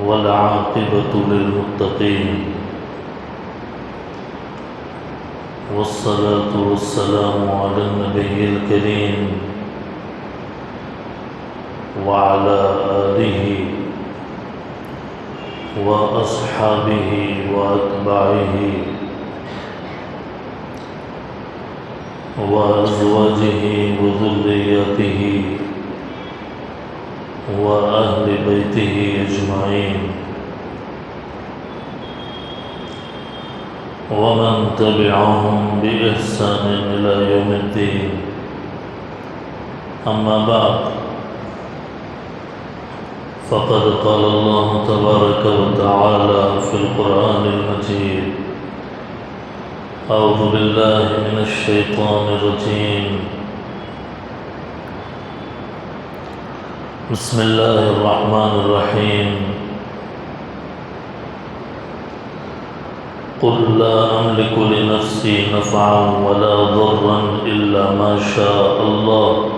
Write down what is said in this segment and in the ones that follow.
والعاقبة للمتقين والصلاة والسلام على النبي الكريم وعلى آله وأصحابه وأتباعه وأزواجه وذرياته وأهل بيته أجمعين ومن تبعهم بإحسان إلى يوم الدين. أما بعد، فقد قال الله تبارك وتعالى في القرآن المجيد: أعوذ بالله من الشيطان الرجيم، بسم الله الرحمن الرحيم. قل لا أملك لنفسي نفعا ولا ضرا إلا ما شاء الله.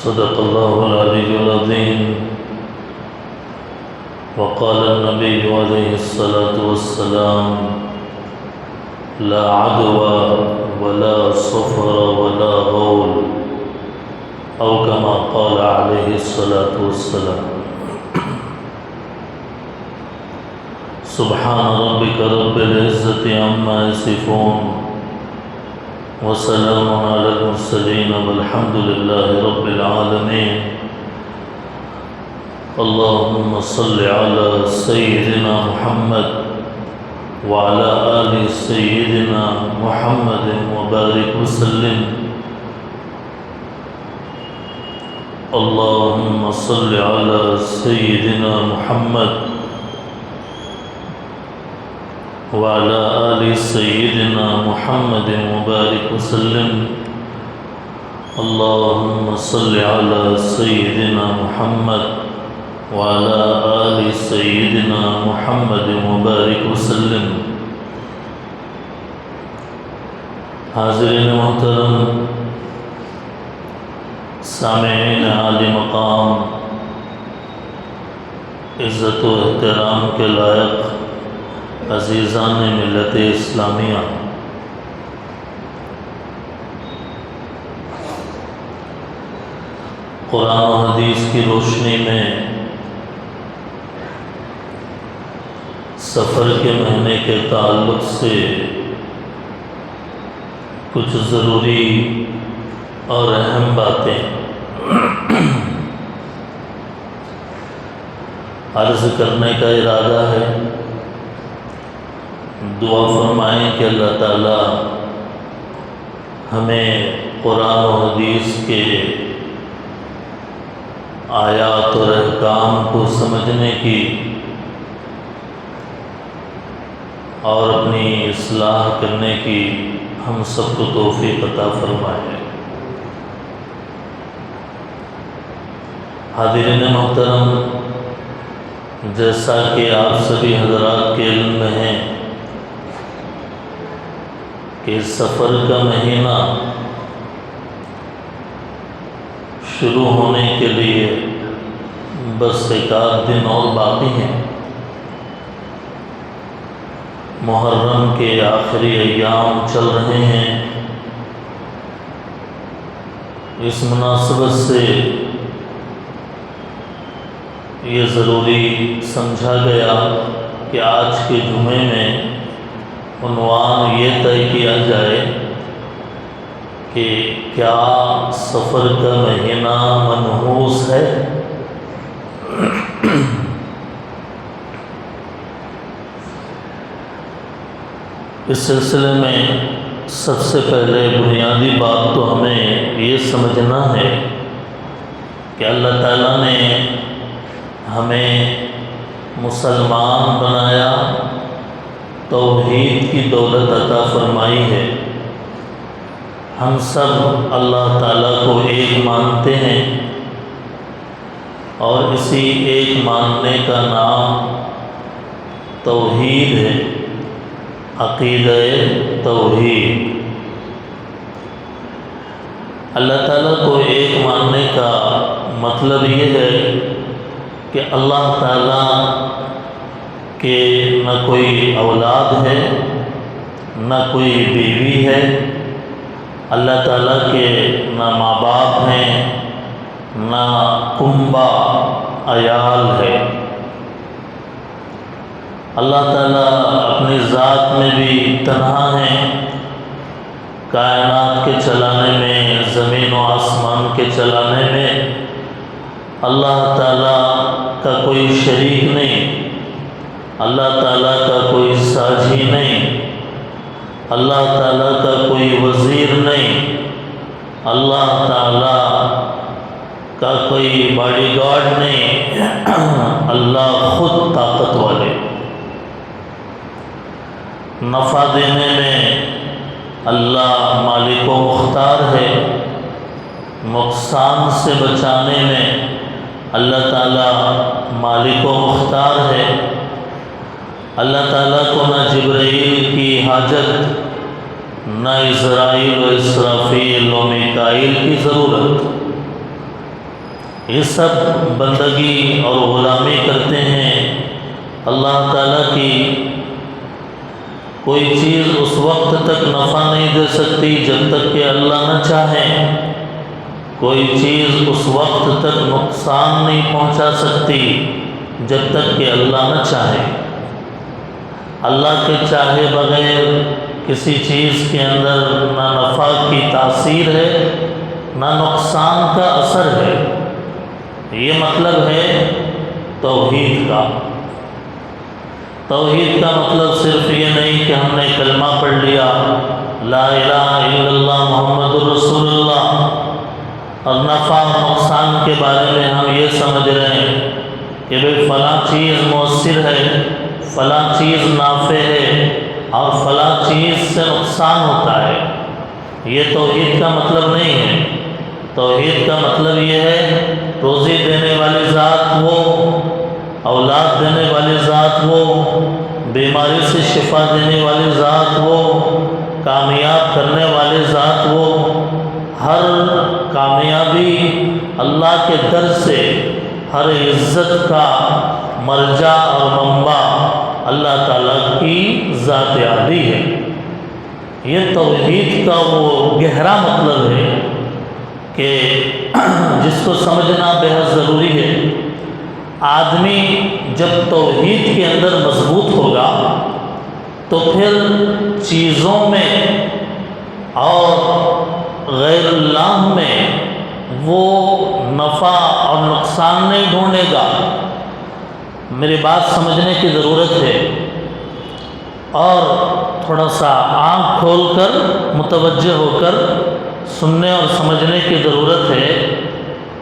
صدق الله العلي العظيم. وقال النبي عليه الصلاة والسلام: لا عدوى ولا صفر ولا غول، أو كما قال عليه الصلاة والسلام. سبحان ربك رب العزة عما يصفون وسلام على المرسلين والحمد لله رب العالمين. اللهم صل على سيدنا محمد وعلى آل سيدنا محمد وبارك وسلم. اللهم صل على سيدنا محمد وعلى آل سيدنا محمد وبارك وسلم. اللهم صل على سيدنا محمد وعلى آل سيدنا محمد وبارك وسلم. حاضرین محترم، سامعین عالی مقام، عزت و احترام کے لائق عزیزان ملت اسلامیہ، قرآن و حدیث کی روشنی میں سفر کے مہینے کے تعلق سے کچھ ضروری اور اہم باتیں عرض کرنے کا ارادہ ہے۔ دعا فرمائیں کہ اللہ تعالی ہمیں قرآن و حدیث کے آیات اور احکام کو سمجھنے کی اور اپنی اصلاح کرنے کی ہم سب کو توفیق عطا فرمائے۔ حاضرین محترم، جیسا کہ آپ سبھی حضرات کے علم میں ہیں کہ سفر کا مہینہ شروع ہونے کے لیے بس ایک آدھ دن اور باقی ہیں۔ محرم کے آخری ایام چل رہے ہیں۔ اس مناسبت سے یہ ضروری سمجھا گیا کہ آج کے جمعے میں عنوان یہ طے کیا جائے کہ کیا سفر کا مہینہ منحوس ہے؟ اس سلسلے میں سب سے پہلے بنیادی بات تو ہمیں یہ سمجھنا ہے کہ اللہ تعالیٰ نے ہمیں مسلمان بنایا، توحید کی دولت عطا فرمائی ہے۔ ہم سب اللہ تعالیٰ کو ایک مانتے ہیں اور اسی ایک ماننے کا نام توحید ہے، عقیدہ توحید۔ اللہ تعالیٰ کو ایک ماننے کا مطلب یہ ہے کہ اللہ تعالیٰ کے نہ کوئی اولاد ہے نہ کوئی بیوی ہے، اللہ تعالیٰ کے نہ ماں باپ ہیں نہ کنبہ عیال ہے۔ اللہ تعالیٰ اپنی ذات میں بھی تنہا ہیں، کائنات کے چلانے میں، زمین و آسمان کے چلانے میں اللہ تعالیٰ کا کوئی شریک نہیں، اللہ تعالیٰ کا کوئی ساجی نہیں، اللہ تعالیٰ کا کوئی وزیر نہیں، اللہ تعالیٰ کا کوئی باڈی گارڈ نہیں، اللہ خود طاقت والے۔ نفع دینے میں اللہ مالک و مختار ہے، نقصان سے بچانے میں اللہ تعالیٰ مالک و مختار ہے۔ اللہ تعالیٰ کو نہ جبرائیل کی حاجت، نہ اسرائیل و اسرافیل و میکائیل کی ضرورت۔ یہ سب بندگی اور غلامی کرتے ہیں اللہ تعالیٰ کی۔ کوئی چیز اس وقت تک نفع نہیں دے سکتی جب تک کہ اللہ نہ چاہے، کوئی چیز اس وقت تک نقصان نہیں پہنچا سکتی جب تک کہ اللہ نہ چاہے۔ اللہ کے چاہے بغیر کسی چیز کے اندر نہ نفع کی تاثیر ہے نہ نقصان کا اثر ہے۔ یہ مطلب ہے توحید کا۔ توحید کا مطلب صرف یہ نہیں کہ ہم نے کلمہ پڑھ لیا لا الہ الا اللہ محمد الرسول اللہ، اور نفع نقصان کے بارے میں ہم یہ سمجھ رہے ہیں کہ بھئی فلاں چیز مؤثر ہے، فلاں چیز نافع ہے اور فلاں چیز سے نقصان ہوتا ہے۔ یہ توحید کا مطلب نہیں ہے۔ توحید کا مطلب یہ ہے روزی دینے والی ذات وہ، اولاد دینے والی ذات وہ، بیماری سے شفا دینے والی ذات وہ، کامیاب کرنے والی ذات وہ۔ ہر کامیابی اللہ کے در سے، ہر عزت کا مرجع اور منبع اللہ تعالیٰ کی ذات عالی ہے۔ یہ توحید کا وہ گہرا مطلب ہے کہ جس کو سمجھنا بے حد ضروری ہے۔ آدمی جب توحید کے اندر مضبوط ہوگا تو پھر چیزوں میں اور غیر اللہ میں وہ نفع اور نقصان نہیں ڈھونڈے گا۔ میری بات سمجھنے کی ضرورت ہے، اور تھوڑا سا آنکھ کھول کر متوجہ ہو کر سننے اور سمجھنے کی ضرورت ہے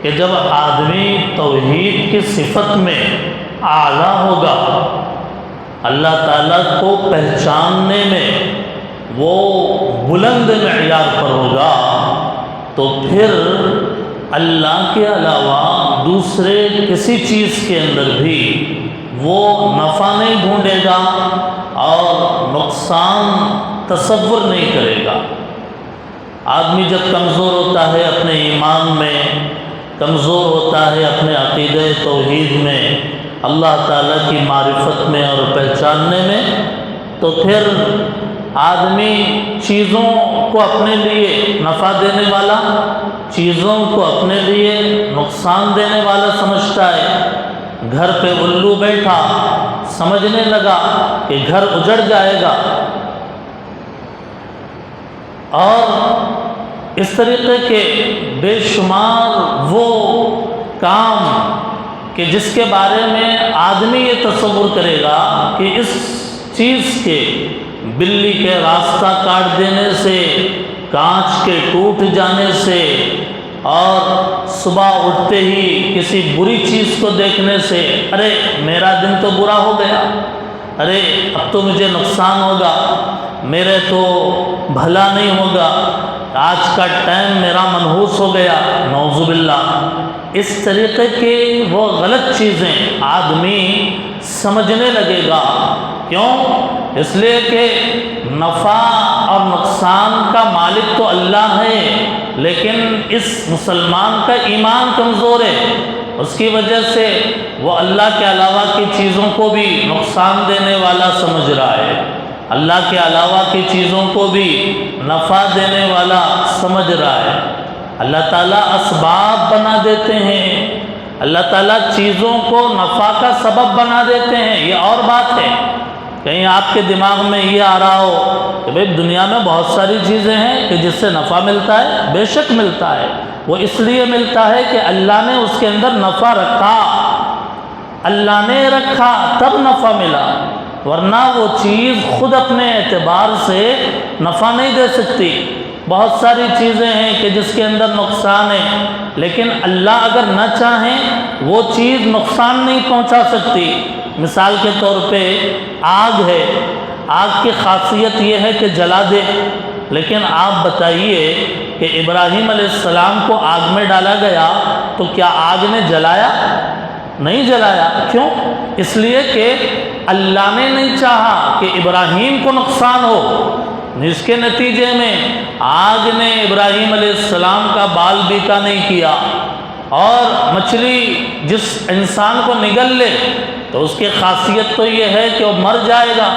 کہ جب آدمی توحید کی صفت میں اعلیٰ ہوگا، اللہ تعالیٰ کو پہچاننے میں وہ بلند معیار پر ہوگا، تو پھر اللہ کے علاوہ دوسرے کسی چیز کے اندر بھی وہ نفع نہیں ڈھونڈے گا اور نقصان تصور نہیں کرے گا۔ آدمی جب کمزور ہوتا ہے اپنے ایمان میں، کمزور ہوتا ہے اپنے عقیدہ توحید میں، اللہ تعالیٰ کی معرفت میں اور پہچاننے میں، تو پھر آدمی چیزوں کو اپنے لیے نفع دینے والا، چیزوں کو اپنے لیے نقصان دینے والا سمجھتا ہے۔ گھر پہ الو بیٹھا، سمجھنے لگا کہ گھر اجڑ جائے گا، اور اس طریقے کے بے شمار وہ کام کہ جس کے بارے میں آدمی یہ تصور کرے گا کہ اس چیز کے بلی کے راستہ کاٹ دینے سے، کانچ کے ٹوٹ جانے سے، اور صبح اٹھتے ہی کسی بری چیز کو دیکھنے سے ارے میرا دن تو برا ہو گیا، ارے اب تو مجھے نقصان ہوگا، میرے تو بھلا نہیں ہوگا، آج کا ٹائم میرا منحوس ہو گیا، نعوذ باللہ۔ اس طریقے کی وہ غلط چیزیں آدمی سمجھنے لگے گا۔ کیوں؟ اس لیے کہ نفع اور نقصان کا مالک تو اللہ ہے، لیکن اس مسلمان کا ایمان کمزور ہے، اس کی وجہ سے وہ اللہ کے علاوہ کی چیزوں کو بھی نقصان دینے والا سمجھ رہا ہے، اللہ کے علاوہ کی چیزوں کو بھی نفع دینے والا سمجھ رہا ہے۔ اللہ تعالیٰ اسباب بنا دیتے ہیں، اللہ تعالیٰ چیزوں کو نفع کا سبب بنا دیتے ہیں، یہ اور بات ہے۔ کہیں آپ کے دماغ میں یہ آ رہا ہو کہ بھئی دنیا میں بہت ساری چیزیں ہیں کہ جس سے نفع ملتا ہے، بے شک ملتا ہے، وہ اس لیے ملتا ہے کہ اللہ نے اس کے اندر نفع رکھا، اللہ نے رکھا تب نفع ملا، ورنہ وہ چیز خود اپنے اعتبار سے نفع نہیں دے سکتی۔ بہت ساری چیزیں ہیں کہ جس کے اندر نقصان ہے، لیکن اللہ اگر نہ چاہیں وہ چیز نقصان نہیں پہنچا سکتی۔ مثال کے طور پہ آگ ہے، آگ کی خاصیت یہ ہے کہ جلا دے، لیکن آپ بتائیے کہ ابراہیم علیہ السلام کو آگ میں ڈالا گیا تو کیا آگ نے جلایا؟ نہیں جلایا۔ کیوں؟ اس لیے کہ اللہ نے نہیں چاہا کہ ابراہیم کو نقصان ہو، جس کے نتیجے میں آگ نے ابراہیم علیہ السلام کا بال بیکا نہیں کیا، اور مچھلی جس انسان کو نگل لے تو اس کی خاصیت تو یہ ہے کہ وہ مر جائے گا۔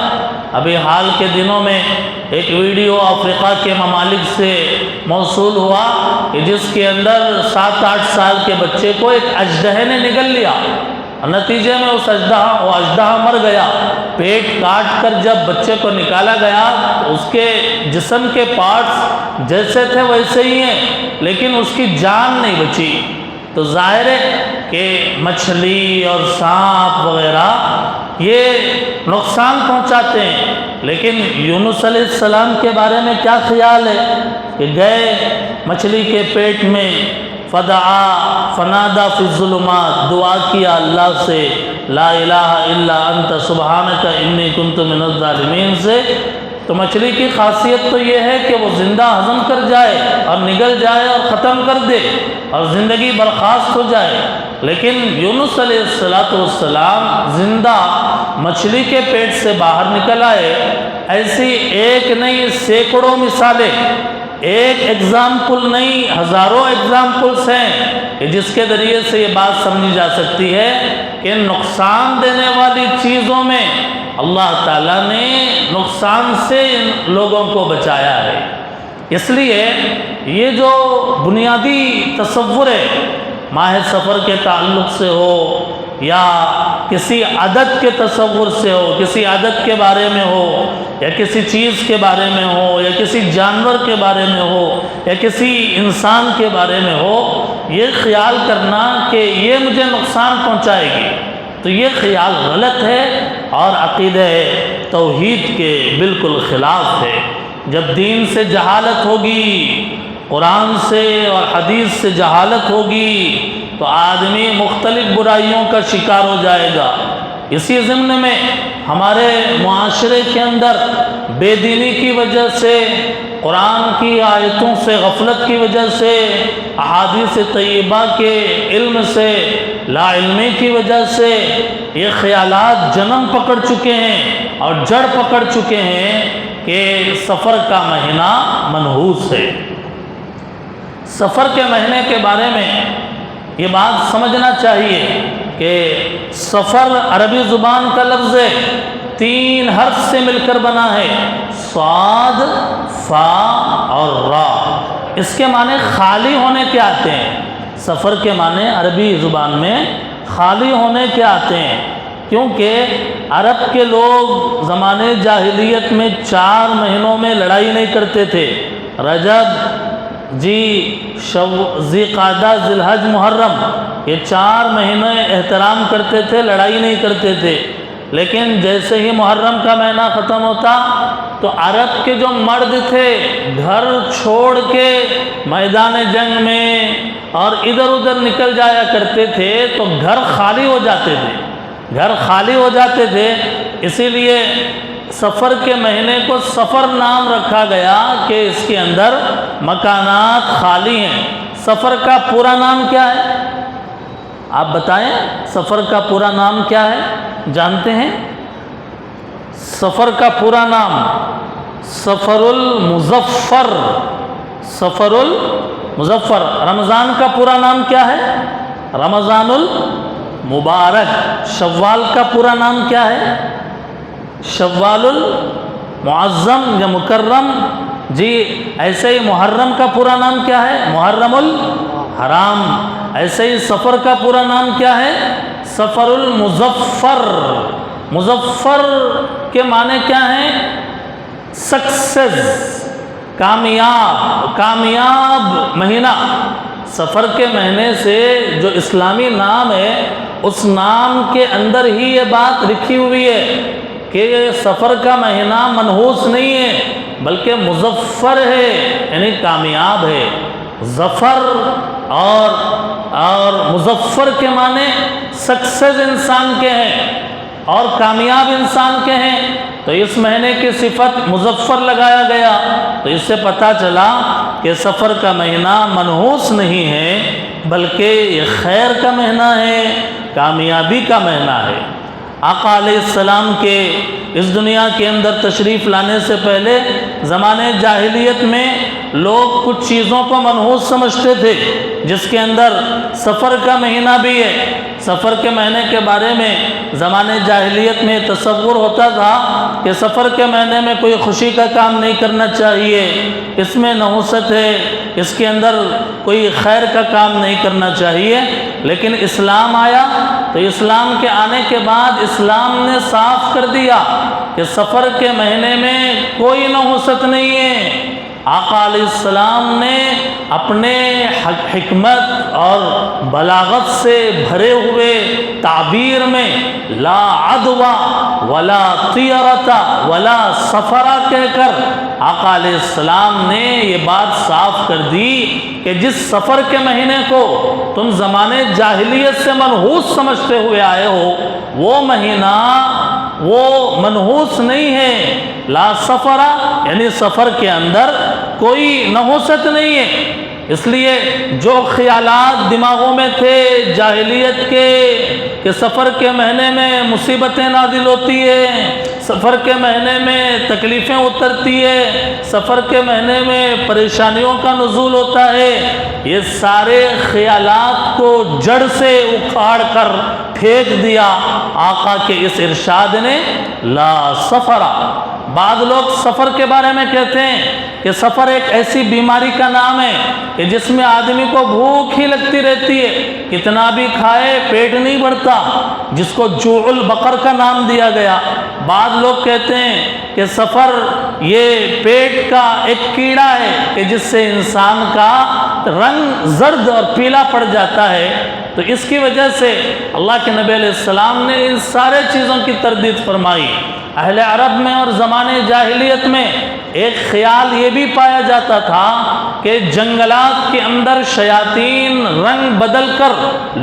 ابھی حال کے دنوں میں ایک ویڈیو افریقہ کے ممالک سے موصول ہوا کہ جس کے اندر 7-8 سال کے بچے کو ایک اژدہے نے نگل لیا، نتیجے میں وہ اژدہا مر گیا۔ پیٹ کاٹ کر جب بچے کو نکالا گیا تو اس کے جسم کے پارٹس جیسے تھے ویسے ہی ہیں، لیکن اس کی جان نہیں بچی۔ تو ظاہر ہے کہ مچھلی اور سانپ وغیرہ یہ نقصان پہنچاتے ہیں، لیکن یونس علیہ السلام کے بارے میں کیا خیال ہے کہ گئے مچھلی کے پیٹ میں، فدعا فنادا فی الظلمات، دعا کیا اللہ سے لا الہ الا انت سبحانک انی کنت من الظالمین سے۔ تو مچھلی کی خاصیت تو یہ ہے کہ وہ زندہ ہضم کر جائے اور نگل جائے اور ختم کر دے اور زندگی برخاست ہو جائے، لیکن یونس علیہ السلام زندہ مچھلی کے پیٹ سے باہر نکل آئے۔ ایسی ایک نہیں سینکڑوں مثالیں، ایک ایگزامپل نہیں ہزاروں ایگزامپلس ہیں کہ جس کے ذریعے سے یہ بات سمجھی جا سکتی ہے کہ نقصان دینے والی چیزوں میں اللہ تعالیٰ نے نقصان سے لوگوں کو بچایا ہے۔ اس لیے یہ جو بنیادی تصور ہے، ماہ سفر کے تعلق سے ہو یا کسی عدد کے تصور سے ہو، کسی عدد کے بارے میں ہو یا کسی چیز کے بارے میں ہو یا کسی جانور کے بارے میں ہو یا کسی انسان کے بارے میں ہو، یہ خیال کرنا کہ یہ مجھے نقصان پہنچائے گی، تو یہ خیال غلط ہے اور عقیدہ توحید کے بالکل خلاف ہے۔ جب دین سے جہالت ہوگی، قرآن سے اور حدیث سے جہالت ہوگی، تو آدمی مختلف برائیوں کا شکار ہو جائے گا۔ اسی ضمن میں ہمارے معاشرے کے اندر بے دینی کی وجہ سے، قرآن کی آیتوں سے غفلت کی وجہ سے، احادیث طیبہ کے علم سے لا علمی کی وجہ سے یہ خیالات جنم پکڑ چکے ہیں اور جڑ پکڑ چکے ہیں کہ سفر کا مہینہ منحوس ہے۔ سفر کے مہینے کے بارے میں یہ بات سمجھنا چاہیے کہ سفر عربی زبان کا لفظ ہے، 3 حرف سے مل کر بنا ہے، صاد، فا اور را۔ اس کے معنی خالی ہونے کے آتے ہیں۔ سفر کے معنی عربی زبان میں خالی ہونے کے آتے ہیں، کیونکہ عرب کے لوگ زمانے جاہلیت میں 4 مہینوں میں لڑائی نہیں کرتے تھے، رجب، ذی قعدہ، ذی الحج، محرم، یہ 4 مہینے احترام کرتے تھے، لڑائی نہیں کرتے تھے۔ لیکن جیسے ہی محرم کا مہینہ ختم ہوتا تو عرب کے جو مرد تھے گھر چھوڑ کے میدان جنگ میں اور ادھر ادھر نکل جایا کرتے تھے، تو گھر خالی ہو جاتے تھے، گھر خالی ہو جاتے تھے۔ اسی لیے سفر کے مہینے کو سفر نام رکھا گیا کہ اس کے اندر مکانات خالی ہیں۔ سفر کا پورا نام کیا ہے؟ آپ بتائیں، سفر کا پورا نام کیا ہے؟ جانتے ہیں؟ سفر کا پورا نام سفر المظفر، سفر المظفر۔ رمضان کا پورا نام کیا ہے؟ رمضان المبارک۔ شوال کا پورا نام کیا ہے؟ شوال المعظم یا مکرم۔ جی ایسے ہی محرم کا پورا نام کیا ہے؟ محرم الحرام۔ ایسے ہی سفر کا پورا نام کیا ہے؟ سفر المظفر۔ مظفر کے معنی کیا ہیں؟ سکسیس، کامیاب، کامیاب مہینہ۔ سفر کے مہینے سے جو اسلامی نام ہے اس نام کے اندر ہی یہ بات لکھی ہوئی ہے کہ سفر کا مہینہ منحوس نہیں ہے بلکہ مظفر ہے، یعنی کامیاب ہے۔ ظفر اور مظفر کے معنی سکسیس انسان کے ہیں اور کامیاب انسان کے ہیں، تو اس مہینے کی صفت مظفر لگایا گیا۔ تو اس سے پتہ چلا کہ سفر کا مہینہ منحوس نہیں ہے بلکہ یہ خیر کا مہینہ ہے، کامیابی کا مہینہ ہے۔ آقا علیہ السلام کے اس دنیا کے اندر تشریف لانے سے پہلے زمانے جاہلیت میں لوگ کچھ چیزوں کو منحوس سمجھتے تھے، جس کے اندر سفر کا مہینہ بھی ہے۔ سفر کے مہینے کے بارے میں زمانے جاہلیت میں تصور ہوتا تھا کہ سفر کے مہینے میں کوئی خوشی کا کام نہیں کرنا چاہیے، اس میں نحوست ہے، اس کے اندر کوئی خیر کا کام نہیں کرنا چاہیے۔ لیکن اسلام آیا تو اسلام کے آنے کے بعد اسلام نے صاف کر دیا کہ سفر کے مہینے میں کوئی نحوست نہیں ہے۔ آقا علیہ السلام نے اپنے حکمت اور بلاغت سے بھرے ہوئے تعبیر میں لا عدوى ولا طیرۃ ولا سفرہ کہہ کر آقا علیہ السلام نے یہ بات صاف کر دی کہ جس سفر کے مہینے کو تم زمانے جاہلیت سے منحوس سمجھتے ہوئے آئے ہو وہ مہینہ وہ منحوس نہیں ہے۔ لا سفرہ یعنی سفر کے اندر کوئی نحوست نہیں ہے۔ اس لیے جو خیالات دماغوں میں تھے جاہلیت کے کہ سفر کے مہینے میں مصیبتیں نازل ہوتی ہیں، سفر کے مہینے میں تکلیفیں اترتی ہے، سفر کے مہینے میں پریشانیوں کا نزول ہوتا ہے، یہ سارے خیالات کو جڑ سے اکھاڑ کر پھینک دیا آقا کے اس ارشاد نے لا سفرہ۔ بعض لوگ سفر کے بارے میں کہتے ہیں کہ سفر ایک ایسی بیماری کا نام ہے کہ جس میں آدمی کو بھوک ہی لگتی رہتی ہے، کتنا بھی کھائے پیٹ نہیں بھرتا، جس کو جوع البقر کا نام دیا گیا۔ بعض لوگ کہتے ہیں کہ سفر یہ پیٹ کا ایک کیڑا ہے کہ جس سے انسان کا رنگ زرد اور پیلا پڑ جاتا ہے۔ تو اس کی وجہ سے اللہ کے نبی علیہ السلام نے ان سارے چیزوں کی تردید فرمائی۔ اہل عرب میں اور زمانے جاہلیت میں ایک خیال یہ بھی پایا جاتا تھا کہ جنگلات کے اندر شیاطین رنگ بدل کر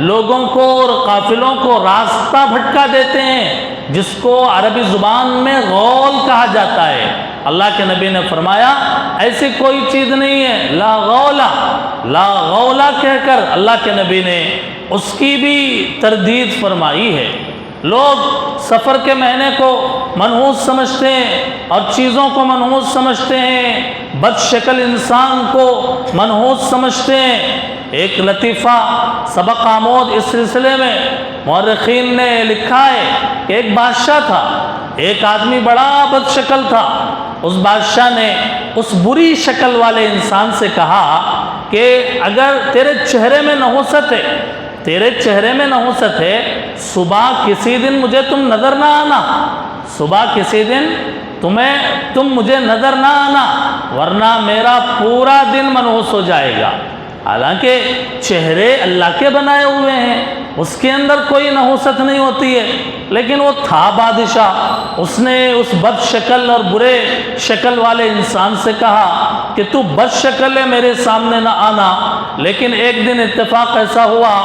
لوگوں کو اور قافلوں کو راستہ بھٹکا دیتے ہیں، جس کو عربی زبان میں غول کہا جاتا ہے۔ اللہ کے نبی نے فرمایا ایسی کوئی چیز نہیں ہے، لا غولا، لا غولا کہہ کر اللہ کے نبی نے اس کی بھی تردید فرمائی ہے۔ لوگ سفر کے مہینے کو منحوس سمجھتے ہیں اور چیزوں کو منحوس سمجھتے ہیں، بد شکل انسان کو منحوس سمجھتے ہیں۔ ایک لطیفہ سبق آموز اس سلسلے میں مورخین نے لکھا ہے کہ ایک بادشاہ تھا، ایک آدمی بڑا بد شکل تھا۔ اس بادشاہ نے اس بری شکل والے انسان سے کہا کہ اگر تیرے چہرے میں نحوست ہے، تیرے چہرے میں نحوست ہے، صبح کسی دن مجھے تم نظر نہ آنا، صبح کسی دن تم مجھے نظر نہ آنا، ورنہ میرا پورا دن منحوس ہو جائے گا۔ حالانکہ چہرے اللہ کے بنائے ہوئے ہیں، اس کے اندر کوئی نحوست نہیں ہوتی ہے، لیکن وہ تھا بادشاہ، اس نے اس بد شکل اور برے شکل والے انسان سے کہا کہ تو بد شکل ہے، میرے سامنے نہ آنا۔ لیکن ایک دن اتفاق ایسا ہوا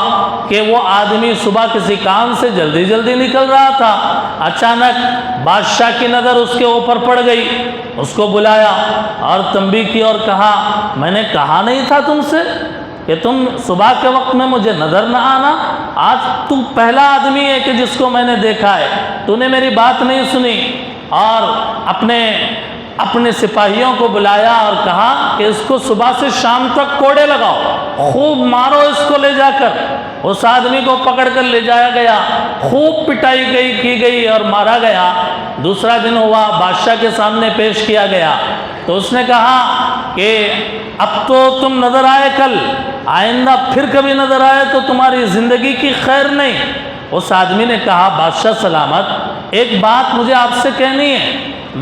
کہ وہ آدمی صبح کسی کام سے جلدی جلدی نکل رہا تھا، اچانک بادشاہ کی نظر اس کے اوپر پڑ گئی، اس کو بلایا اور تنبیہ کی اور کہا میں نے کہا نہیں تھا تم سے، کہ تم صبح کے وقت میں مجھے نظر نہ آنا، آج تو پہلا آدمی ہے کہ جس کو میں نے دیکھا ہے، تو نے میری بات نہیں سنی، اور اپنے سپاہیوں کو بلایا اور کہا کہ اس کو صبح سے شام تک کوڑے لگاؤ، خوب مارو اس کو لے جا کر۔ اس آدمی کو پکڑ کر لے جایا گیا، خوب پٹائی کی گئی اور مارا گیا۔ دوسرا دن ہوا، بادشاہ کے سامنے پیش کیا گیا، تو اس نے کہا کہ اب تو تم نظر آئے، کل آئندہ پھر کبھی نظر آئے تو تمہاری زندگی کی خیر نہیں۔ اس آدمی نے کہا بادشاہ سلامت، ایک بات مجھے آپ سے کہنی ہے،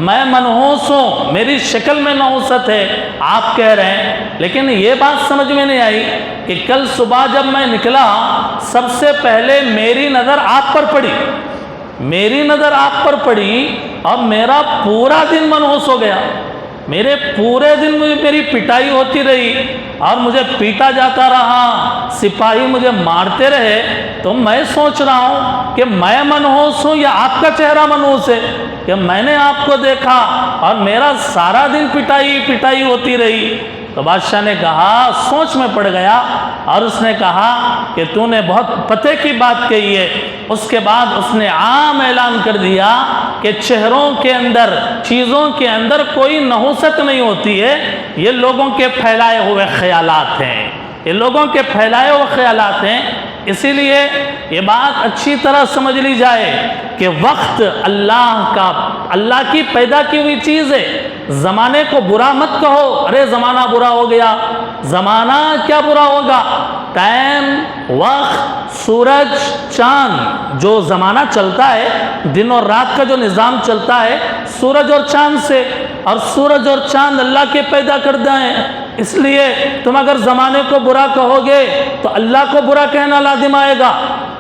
میں منحوس ہوں، میری شکل میں نحوست ہے، آپ کہہ رہے ہیں، لیکن یہ بات سمجھ میں نہیں آئی کہ کل صبح جب میں نکلا سب سے پہلے میری نظر آپ پر پڑی اور میرا پورا دن منحوس ہو گیا، میرے پورے دن میری پٹائی ہوتی رہی اور مجھے پیٹا جاتا رہا، سپاہی مجھے مارتے رہے، تو میں سوچ رہا ہوں کہ میں منحوس ہوں یا آپ کا چہرہ منحوس ہے کہ میں نے آپ کو دیکھا اور میرا سارا دن پٹائی ہوتی رہی۔ تو بادشاہ نے کہا، سوچ میں پڑ گیا، اور اس نے کہا کہ تو نے بہت پتے کی بات کہی ہے۔ اس کے بعد اس نے عام اعلان کر دیا کہ چہروں کے اندر، چیزوں کے اندر کوئی نحوست نہیں ہوتی ہے، یہ لوگوں کے پھیلائے ہوئے خیالات ہیں، اسی لیے یہ بات اچھی طرح سمجھ لی جائے کہ وقت اللہ کی پیدا کی ہوئی چیز ہے۔ زمانے کو برا مت کہو، ارے زمانہ برا ہو گیا، زمانہ کیا برا ہوگا؟ ٹائم، وقت، سورج، چاند، جو زمانہ چلتا ہے، دن اور رات کا جو نظام چلتا ہے، سورج اور چاند سے، اور سورج اور چاند اللہ کے پیدا کردہ ہیں۔ اس لیے تم اگر زمانے کو برا کہو گے تو اللہ کو برا کہنا لازم آئے گا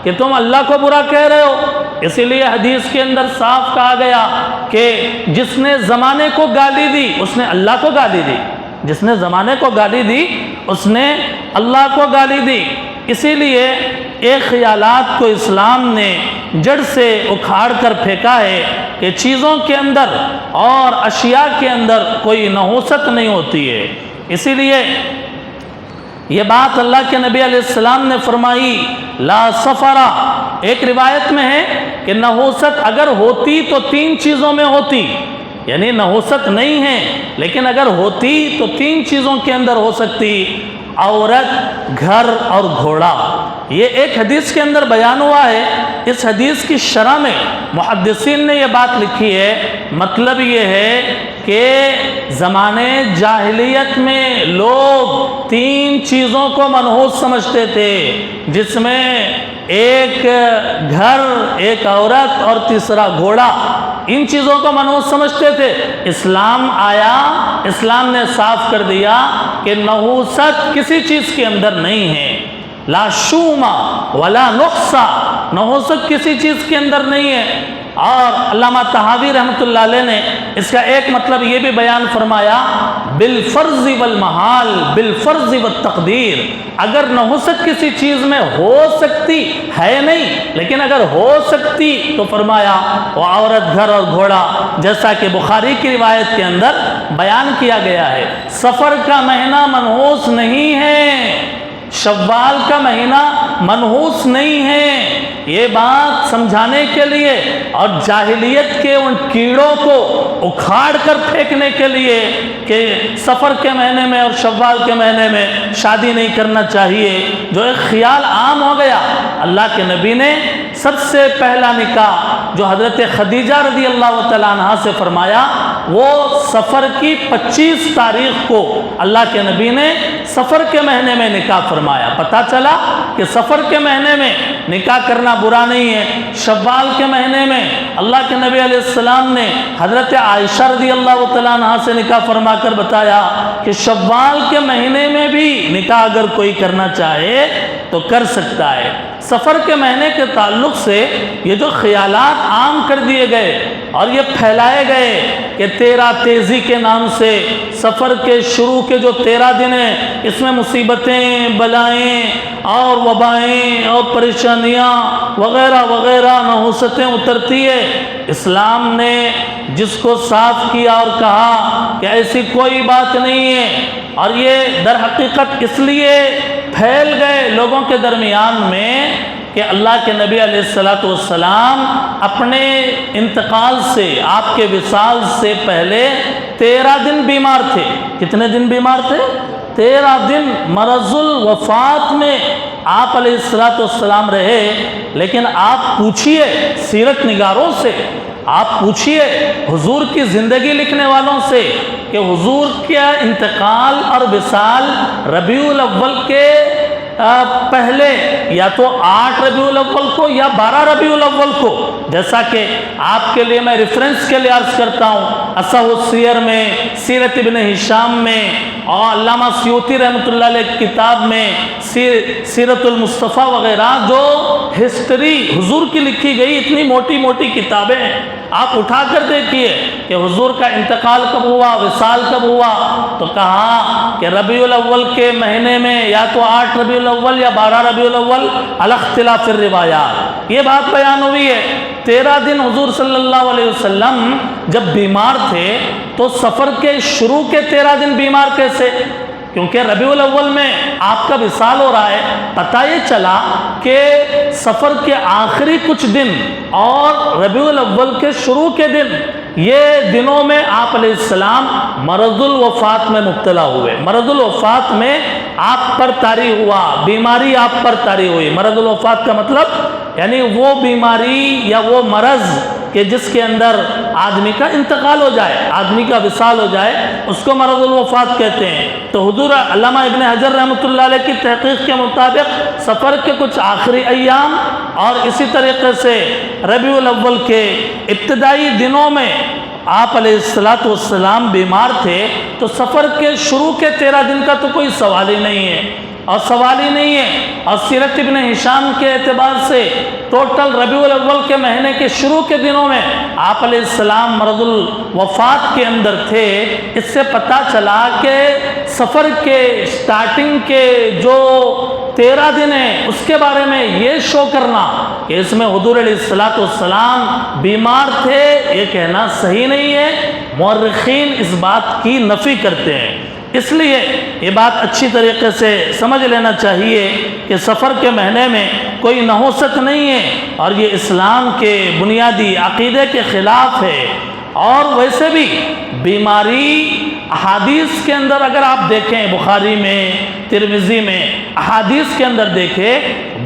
کہ تم اللہ کو برا کہہ رہے ہو۔ اسی لیے حدیث کے اندر صاف کہا گیا کہ جس نے زمانے کو گالی دی اس نے اللہ کو گالی دی، جس نے زمانے کو گالی دی اس نے اللہ کو گالی دی۔ اسی لیے ایک خیالات کو اسلام نے جڑ سے اکھاڑ کر پھینکا ہے کہ چیزوں کے اندر اور اشیاء کے اندر کوئی نحوست نہیں ہوتی ہے۔ اسی لیے یہ بات اللہ کے نبی علیہ السلام نے فرمائی، لا سفرہ، ایک روایت میں ہے کہ نحوست اگر ہوتی تو 3 چیزوں میں ہوتی، یعنی نحوست نہیں ہے لیکن اگر ہوتی تو 3 چیزوں کے اندر ہو سکتی، عورت، گھر اور گھوڑا۔ یہ ایک حدیث کے اندر بیان ہوا ہے۔ اس حدیث کی شرح میں محدثین نے یہ بات لکھی ہے، مطلب یہ ہے کہ زمانے جاہلیت میں لوگ 3 چیزوں کو منحوس سمجھتے تھے، جس میں ایک گھر، ایک عورت اور تیسرا گھوڑا، ان چیزوں کو منحوس سمجھتے تھے۔ اسلام آیا، اسلام نے صاف کر دیا کہ نحوست کسی چیز کے اندر نہیں ہے، لا شوما ولا نقصا، نحوست کسی چیز کے اندر نہیں ہے۔ اور علامہ طحاوی رحمۃ اللہ علیہ نے اس کا ایک مطلب یہ بھی بیان فرمایا، بالفرض والمحال، بالفرض والتقدیر، اگر نحوست کسی چیز میں ہو سکتی ہے نہیں لیکن اگر ہو سکتی تو فرمایا وہ عورت، گھر اور گھوڑا، جیسا کہ بخاری کی روایت کے اندر بیان کیا گیا ہے۔ سفر کا مہینہ منحوس نہیں ہے، شوال کا مہینہ منحوس نہیں ہے، یہ بات سمجھانے کے لیے اور جاہلیت کے ان کیڑوں کو اکھاڑ کر پھینکنے کے لیے کہ سفر کے مہینے میں اور شوال کے مہینے میں شادی نہیں کرنا چاہیے، جو ایک خیال عام ہو گیا۔ اللہ کے نبی نے سب سے پہلا نکاح جو حضرت خدیجہ رضی اللہ تعالیٰ عنہ سے فرمایا، وہ سفر کی 25 تاریخ کو اللہ کے نبی نے سفر کے مہینے میں نکاح فرمایا۔ پتہ چلا کہ سفر کے مہینے میں نکاح کرنا برا نہیں ہے۔ شوال کے مہینے میں اللہ کے نبی علیہ السلام نے حضرت عائشہ رضی اللہ تعالیٰ عنہ سے نکاح فرما کر بتایا کہ شوال کے مہینے میں بھی نکاح اگر کوئی کرنا چاہے تو کر سکتا ہے۔ سفر کے مہینے کے تعلق سے یہ جو خیالات عام کر دیے گئے اور یہ پھیلائے گئے کہ 13 تیزی کے نام سے سفر کے شروع کے جو 13 دن ہیں اس میں مصیبتیں، بلائیں اور وبائیں اور پریشانیاں وغیرہ وغیرہ نحوستیں اترتی ہے، اسلام نے جس کو صاف کیا اور کہا کہ ایسی کوئی بات نہیں ہے، اور یہ در حقیقت اس لیے پھیل گئے لوگوں کے درمیان میں کہ اللہ کے نبی علیہ الصلوۃ والسلام اپنے انتقال سے، آپ کے وصال سے پہلے 13 دن بیمار تھے۔ کتنے دن بیمار تھے؟ 13 دن مرض الوفات میں آپ علیہ الصلوۃ والسلام رہے۔ لیکن آپ پوچھئے سیرت نگاروں سے، آپ پوچھئے حضور کی زندگی لکھنے والوں سے کہ حضور کا انتقال اور وصال ربیع الاول کے پہلے یا تو 8 ربیع الاول کو یا 12 ربیع الاول کو، جیسا کہ آپ کے لیے میں ریفرنس کے لیے عرض کرتا ہوں، اصح السیر میں، سیرت ابن ہشام میں، اور علامہ سیوطی رحمۃ اللہ علیہ کتاب میں سیرت المصطفیٰ وغیرہ جو ہسٹری حضور کی لکھی گئی، اتنی موٹی موٹی کتابیں ہیں، آپ اٹھا کر دیکھیے کہ حضور کا انتقال کب ہوا، وصال کب ہوا، تو کہا کہ ربیع الاول کے مہینے میں یا تو 8 ربیع الاول یا 12 ربیع الاول علی اختلاف الروایات، یہ بات بیان ہوئی ہے۔ 13 دن حضور صلی اللہ علیہ وسلم جب بیمار تھے تو سفر کے شروع کے 13 دن بیمار کیسے؟ کیونکہ ربیع الاول میں آپ کا وصال ہو رہا ہے۔ پتہ یہ چلا کہ سفر کے آخری کچھ دن اور ربیع الاول کے شروع کے دن، یہ دنوں میں آپ علیہ السلام مرض الوفات میں مبتلا ہوئے۔ مرض الوفات میں آپ پر طاری ہوا، بیماری آپ پر طاری ہوئی۔ مرض الوفات کا مطلب یعنی وہ بیماری یا وہ مرض کہ جس کے اندر آدمی کا انتقال ہو جائے، آدمی کا وصال ہو جائے، اس کو مرض الوفات کہتے ہیں۔ تو حضور علامہ ابن حجر رحمۃ اللہ علیہ کی تحقیق کے مطابق سفر کے کچھ آخری ایام اور اسی طریقے سے ربیع الاول کے ابتدائی دنوں میں آپ علیہ الصلوۃ والسلام بیمار تھے، تو سفر کے شروع کے 13 دن کا تو کوئی سوال ہی نہیں ہے، اور سوال ہی نہیں ہے۔ اور سیرت ابن ہشام کے اعتبار سے ٹوٹل ربیع الاول کے مہینے کے شروع کے دنوں میں آپ علیہ السلام مرض الوفات کے اندر تھے۔ اس سے پتہ چلا کہ سفر کے سٹارٹنگ کے جو 13 دن ہیں اس کے بارے میں یہ شو کرنا کہ اس میں حضور علیہ الصلوۃ والسلام بیمار تھے، یہ کہنا صحیح نہیں ہے۔ مورخین اس بات کی نفی کرتے ہیں۔ اس لیے یہ بات اچھی طریقے سے سمجھ لینا چاہیے کہ سفر کے مہینے میں کوئی نحوست نہیں ہے، اور یہ اسلام کے بنیادی عقیدے کے خلاف ہے۔ اور ویسے بھی بیماری احادیث کے اندر اگر آپ دیکھیں، بخاری میں، ترمذی میں، احادیث کے اندر دیکھیں،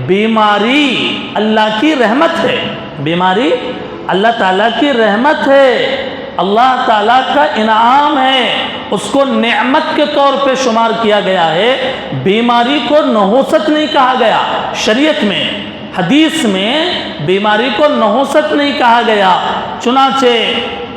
بیماری اللہ کی رحمت ہے۔ بیماری اللہ تعالیٰ کی رحمت ہے، اللہ تعالیٰ کا انعام ہے، اس کو نعمت کے طور پہ شمار کیا گیا ہے۔ بیماری کو نحوست نہیں کہا گیا شریعت میں، حدیث میں بیماری کو نحوست نہیں کہا گیا۔ چنانچہ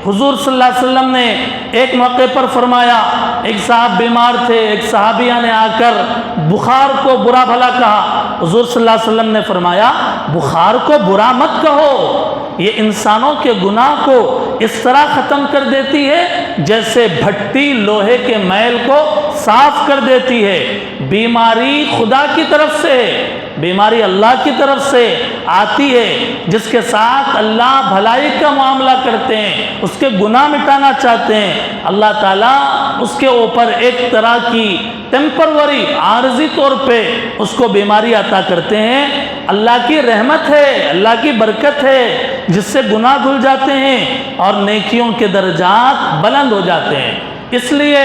حضور صلی اللہ علیہ وسلم نے ایک موقع پر فرمایا، ایک صاحب بیمار تھے، ایک صحابیہ نے آ کر بخار کو برا بھلا کہا۔ حضور صلی اللہ علیہ وسلم نے فرمایا، بخار کو برا مت کہو، یہ انسانوں کے گناہ کو اس طرح ختم کر دیتی ہے جیسے بھٹی لوہے کے میل کو صاف کر دیتی ہے۔ بیماری خدا کی طرف سے ہے، بیماری اللہ کی طرف سے آتی ہے، جس کے ساتھ اللہ بھلائی کا معاملہ کرتے ہیں، اس کے گناہ مٹانا چاہتے ہیں، اللہ تعالیٰ اس کے اوپر ایک طرح کی ٹیمپروری عارضی طور پہ اس کو بیماری عطا کرتے ہیں۔ اللہ کی رحمت ہے، اللہ کی برکت ہے، جس سے گناہ دھل جاتے ہیں اور نیکیوں کے درجات بلند ہو جاتے ہیں۔ اس لیے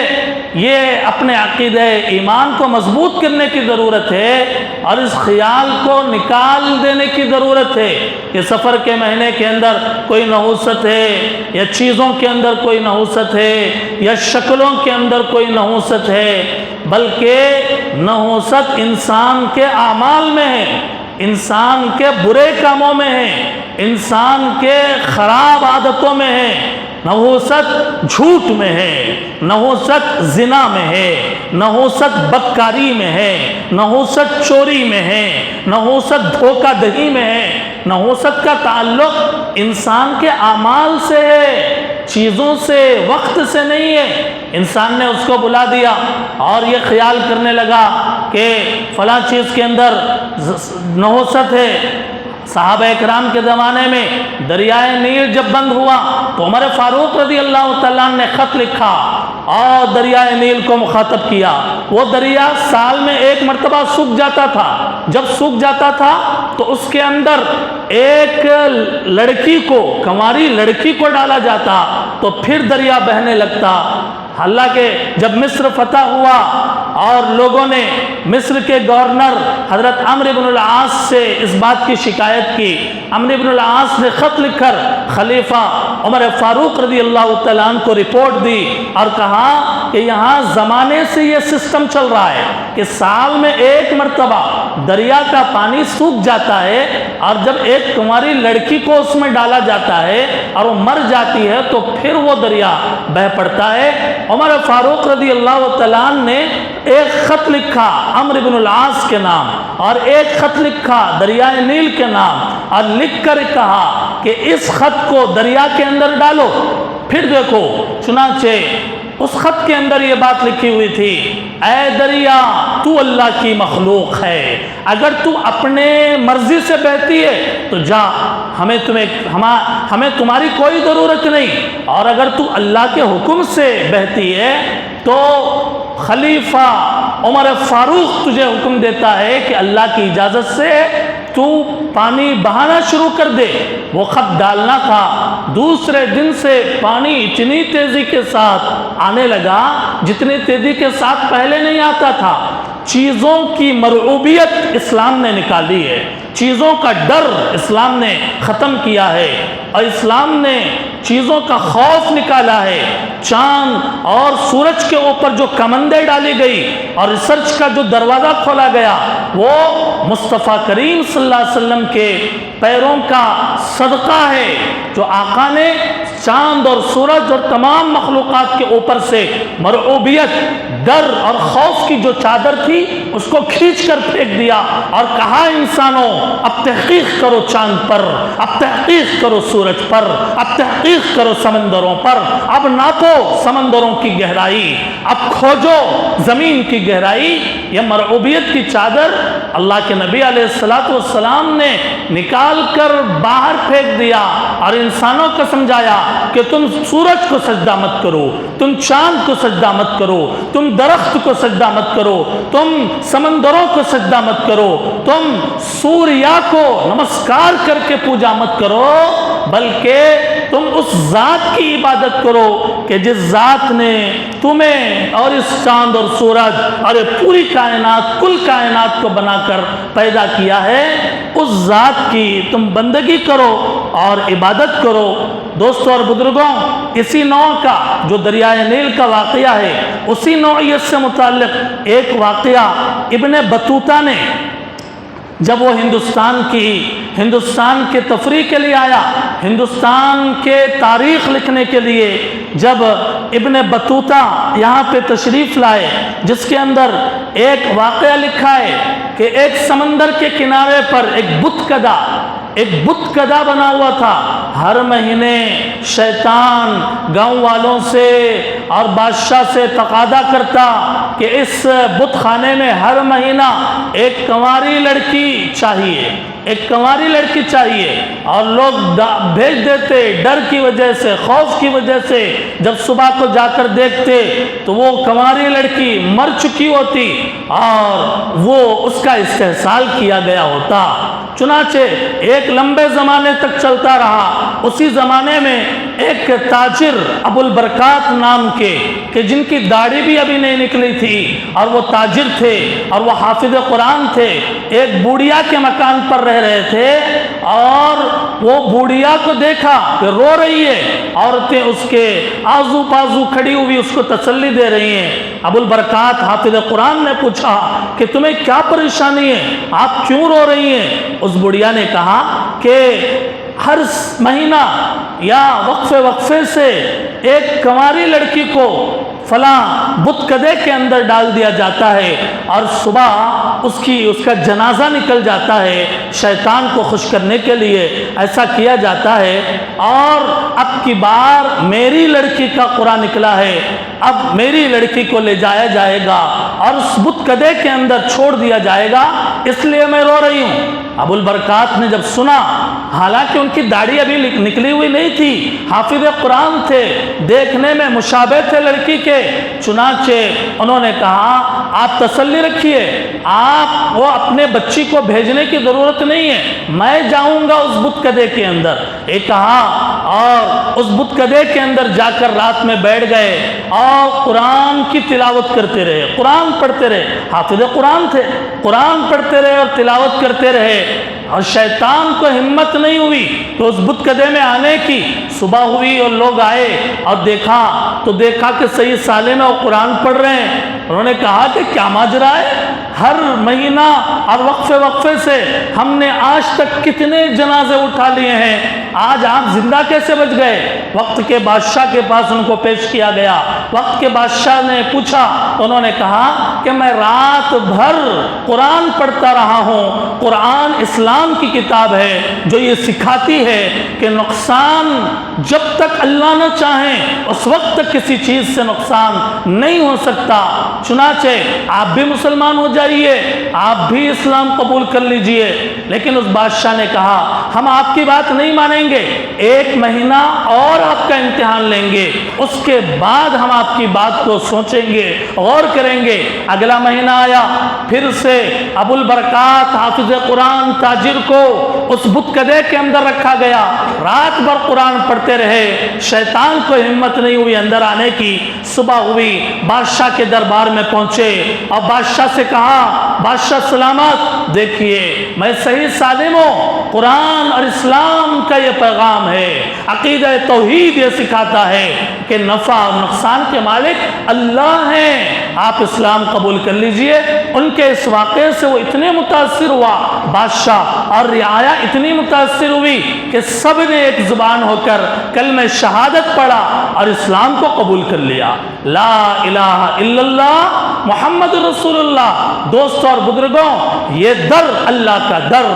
یہ اپنے عقیدہ ایمان کو مضبوط کرنے کی ضرورت ہے، اور اس خیال کو نکال دینے کی ضرورت ہے کہ سفر کے مہینے کے اندر کوئی نحوست ہے، یا چیزوں کے اندر کوئی نحوست ہے، یا شکلوں کے اندر کوئی نحوست ہے، بلکہ نحوست انسان کے اعمال میں ہے، انسان کے برے کاموں میں ہے، انسان کے خراب عادتوں میں ہے۔ نحوست جھوٹ میں ہے، نحوست زنا میں ہے، نحوست بدکاری میں ہے، نحوست چوری میں ہے، نحوست دھوکہ دہی میں ہے۔ نحوست کا تعلق انسان کے اعمال سے ہے، چیزوں سے، وقت سے نہیں ہے۔ انسان نے اس کو بلا دیا اور یہ خیال کرنے لگا کہ فلاں چیز کے اندر نحوست ہے، صحابہ اکرام کے زمانے میں دریائے نیل جب بند ہوا تو عمر فاروق رضی اللہ تعالیٰ عنہ نے خط لکھا اور دریائے نیل کو مخاطب کیا۔ وہ دریا سال میں ایک مرتبہ سوکھ جاتا تھا، جب سوکھ جاتا تھا تو اس کے اندر ایک لڑکی کو، کنواری لڑکی کو ڈالا جاتا تو پھر دریا بہنے لگتا۔ حالانکہ جب مصر فتح ہوا اور لوگوں نے مصر کے گورنر حضرت عمرو بن العاص سے اس بات کی شکایت کی، عمرو بن العاص نے خط لکھ کر خلیفہ عمر فاروق رضی اللہ تعالیٰ عنہ کو رپورٹ دی اور کہا کہ یہاں زمانے سے یہ سسٹم چل رہا ہے کہ سال میں ایک مرتبہ دریا کا پانی سوکھ جاتا ہے اور جب ایک کنواری لڑکی کو اس میں ڈالا جاتا ہے اور وہ مر جاتی ہے تو پھر وہ دریا بہہ پڑتا ہے۔ عمر فاروق رضی اللہ تعالیٰ عنہ نے ایک خط لکھا عمرو بن العاص کے نام اور ایک خط لکھا دریائے نیل کے نام اور لکھ کر کہا کہ اس خط کو دریا کے اندر ڈالو۔ پھر دیکھو چنانچہ اس خط کے اندر یہ بات لکھی ہوئی تھی، اے دریا تو اللہ کی مخلوق ہے، اگر تو اپنے مرضی سے بہتی ہے تو جا، ہمیں تمہاری کوئی ضرورت نہیں، اور اگر تو اللہ کے حکم سے بہتی ہے تو خلیفہ عمر فاروق تجھے حکم دیتا ہے کہ اللہ کی اجازت سے تو پانی بہانا شروع کر دے۔ وہ خط ڈالنا تھا، دوسرے دن سے پانی اتنی تیزی کے ساتھ آنے لگا جتنی تیزی کے ساتھ پہلے نہیں آتا تھا۔ چیزوں کی مرعوبیت اسلام نے نکالی ہے، چیزوں کا ڈر اسلام نے ختم کیا ہے اور اسلام نے چیزوں کا خوف نکالا ہے۔ چاند اور سورج کے اوپر جو کمندیں ڈالی گئی اور ریسرچ کا جو دروازہ کھولا گیا وہ مصطفیٰ کریم صلی اللہ علیہ وسلم کے پیروں کا صدقہ ہے، جو آقا نے چاند اور سورج اور تمام مخلوقات کے اوپر سے مرعوبیت، ڈر اور خوف کی جو چادر تھی اس کو کھینچ کر پھینک دیا اور کہا انسانوں اب تحقیق کرو چاند پر، اب تحقیق کرو سورج پر، اب تحقیق کرو سمندروں پر، اب ناپو سمندروں کی گہرائی، اب کھوجو زمین کی گہرائی۔ یہ مرعوبیت کی چادر اللہ کے نبی علیہ السلام نے نکال کر باہر پھینک دیا اور انسانوں کو سمجھایا کہ تم سورج کو سجدہ مت کرو، تم چاند کو سجدہ مت کرو، تم درخت کو سجدہ مت کرو، تم سمندروں کو سجدہ مت کرو، تم سوریا کو نمسکار کر کے پوجا مت کرو، بلکہ تم اس ذات کی عبادت کرو کہ جس ذات نے تمہیں اور اس چاند اور سورج اور یہ پوری کائنات، کل کائنات کو بنا کر پیدا کیا ہے، اس ذات کی تم بندگی کرو اور عبادت کرو۔ دوستو اور بزرگوں، اسی نوع کا جو دریائے نیل کا واقعہ ہے، اسی نوعیت سے متعلق ایک واقعہ ابن بطوطہ نے جب وہ ہندوستان کے تفریح کے لیے آیا، ہندوستان کے تاریخ لکھنے کے لیے جب ابن بطوطہ یہاں پہ تشریف لائے، جس کے اندر ایک واقعہ لکھا ہے کہ ایک سمندر کے کنارے پر ایک بت کدا بنا ہوا تھا۔ ہر مہینے شیطان گاؤں والوں سے اور بادشاہ سے تقاضا کرتا کہ اس بت خانے میں ہر مہینہ ایک کنواری لڑکی چاہیے، اور لوگ بھیج دیتے، ڈر کی وجہ سے، خوف کی وجہ سے۔ جب صبح کو جا کر دیکھتے تو وہ کنواری لڑکی مر چکی ہوتی اور وہ اس کا استحصال کیا گیا ہوتا۔ چنانچہ ایک لمبے زمانے تک چلتا رہا۔ اسی زمانے میں ایک تاجر ابو البرکات نام کے، کہ جن کی داڑھی بھی ابھی نہیں نکلی تھی اور وہ تاجر تھے اور وہ حافظ قرآن تھے، ایک بوڑھیا کے مکان پر رہ رہے تھے اور وہ بوڑھیا کو دیکھا کہ رو رہی ہے، عورتیں اس کے آزو بازو کھڑی ہوئی اس کو تسلی دے رہی ہیں۔ ابو البرکات حافظ قرآن نے پوچھا کہ تمہیں کیا پریشانی ہے، آپ کیوں رو رہی ہیں؟ اس بوڑھیا نے کہا کہ ہر مہینہ یا وقفے سے ایک کنواری لڑکی کو فلاں بت کدے کے اندر ڈال دیا جاتا ہے اور صبح اس کا جنازہ نکل جاتا ہے شیطان کو خوش کرنے کے لیے ایسا کیا جاتا ہے۔ اور اب کی بار میری لڑکی کا قرآن نکلا ہے، اب میری لڑکی کو لے جایا جائے گا اور اس بت کدے کے اندر چھوڑ دیا جائے گا، اس لیے میں رو رہی ہوں۔ ابو البرکات نے جب سنا، حالانکہ ان کی داڑھی ابھی نکلی ہوئی نہیں تھی، حافظ قرآن تھے، دیکھنے میں مشابہ تھے لڑکی کے، چنانچہ انہوں نے کہا آپ تسلی رکھیے، آپ وہ اپنے بچی کو بھیجنے کی ضرورت نہیں ہے، میں جاؤں گا اس بت کدے کے اندر۔ یہ کہا اور اس بت کدے کے اندر جا کر رات میں بیٹھ گئے اور قرآن کی تلاوت کرتے رہے، قرآن پڑھتے رہے، حافظ قرآن تھے، قرآن پڑھتے رہے اور تلاوت کرتے رہے۔ اور شیطان کو ہمت نہیں ہوئی کہ اس بت کدے میں آنے کی۔ صبح ہوئی اور لوگ آئے اور دیکھا کہ صحیح سالم ہے اور قرآن پڑھ رہے ہیں۔ انہوں نے کہا کہ کیا ماجرا ہے؟ ہر مہینہ اور وقفے سے ہم نے آج تک کتنے جنازے اٹھا لیے ہیں، آج آپ زندہ کیسے بچ گئے؟ وقت کے بادشاہ کے پاس ان کو پیش کیا گیا۔ وقت کے بادشاہ نے پوچھا، انہوں نے کہا کہ میں رات بھر قرآن پڑھتا رہا ہوں۔ قرآن اسلام کی کتاب ہے جو یہ سکھاتی ہے کہ نقصان جب تک اللہ نہ چاہیں اس وقت تک کسی چیز سے نقصان نہیں ہو سکتا۔ چنانچہ آپ بھی مسلمان ہو جائیے، آپ بھی اسلام قبول کر لیجئے۔ لیکن اس بادشاہ نے کہا ہم آپ کی بات نہیں مانیں گے، ایک مہینہ اور آپ کا امتحان لیں گے، اس کے بعد ہم آپ کی بات کو سوچیں گے، غور کریں گے۔ اگلا مہینہ آیا، پھر سے ابو البرکات حافظ قرآن تاجر کو اس بت کدے کے اندر رکھا گیا، رات بھر قرآن پڑھتے رہے، شیطان کو ہمت نہیں ہوئی اندر آنے کی۔ صبح ہوئی، بادشاہ کے دربار میں پہنچے اور بادشاہ سے کہا بادشاہ سلامت، دیکھیے میں صحیح سالم ہوں، قرآن اور اسلام کا یہ پیغام ہے، عقیدہ توحید یہ سکھاتا ہے کہ نفع اور نقصان کے مالک اللہ ہیں، آپ اسلام قبول کر لیجئے۔ ان کے اس واقعے سے وہ اتنے متاثر ہوا بادشاہ اور رعایا اتنی متاثر ہوئی کہ سب نے ایک زبان ہو کر کلمہ شہادت پڑھا اور اسلام کو قبول کر لیا۔ لا الہ الا اللہ محمد رسول اللہ۔ دوستوں اور بزرگوں، یہ در اللہ کا در،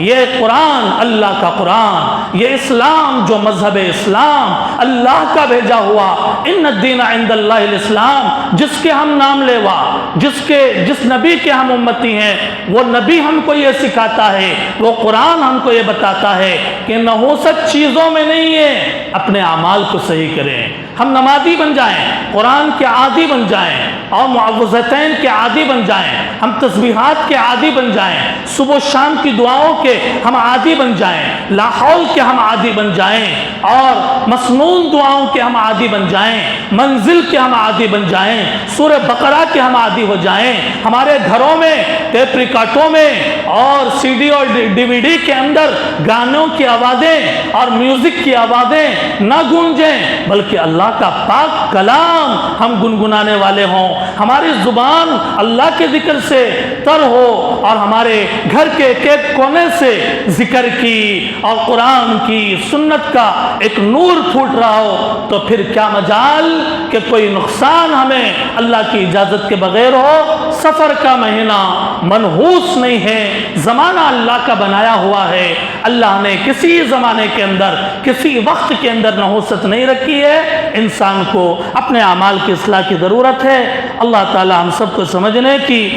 یہ قرآن اللہ کا قرآن، یہ اسلام جو مذہب اسلام اللہ کا بھیجا ہوا، ان الدین عند اللہ الاسلام، جس کے ہم نام لیوا، جس نبی کے ہم امتی ہیں، وہ نبی ہم کو یہ سکھاتا ہے، وہ قرآن ہم کو یہ بتاتا ہے کہ نحوست چیزوں میں نہیں ہے، اپنے اعمال کو صحیح کریں۔ ہم نمازی بن جائیں، قرآن کے عادی بن جائیں اور معوذتین کے عادی بن جائیں، ہم تسبیحات کے عادی بن جائیں، صبح و شام کی دعاؤں کے ہم عادی بن جائیں، لا حول کے ہم عادی بن جائیں اور مسنون دعاؤں کے ہم عادی بن جائیں، منزل کے ہم عادی بن جائیں، سورہ بقرہ کے ہم عادی ہو جائیں۔ ہمارے گھروں میں ٹیپ ریکارڈوں میں اور سی ڈی اور ڈی وی ڈی کے اندر گانوں کی آوازیں اور میوزک کی آوازیں نہ گونجیں، بلکہ اللہ کا پاک کلام ہم گنگنانے والے ہوں، ہماری زبان اللہ کے ذکر سے تر ہو اور ہمارے گھر کے ایک ایک کونے سے ذکر کی اور قرآن کی سنت کا ایک نور پھوٹ رہا ہو، تو پھر کیا مجال کہ کوئی نقصان ہمیں اللہ کی اجازت کے بغیر ہو۔ سفر کا مہینہ منحوس نہیں ہے، زمانہ اللہ کا بنایا ہوا ہے، اللہ نے کسی زمانے کے اندر کسی وقت کے اندر نحوست نہیں رکھی ہے۔ انسان کو اپنے اعمال کی اصلاح کی ضرورت ہے۔ اللہ تعالی ہم سب کو سمجھنے کی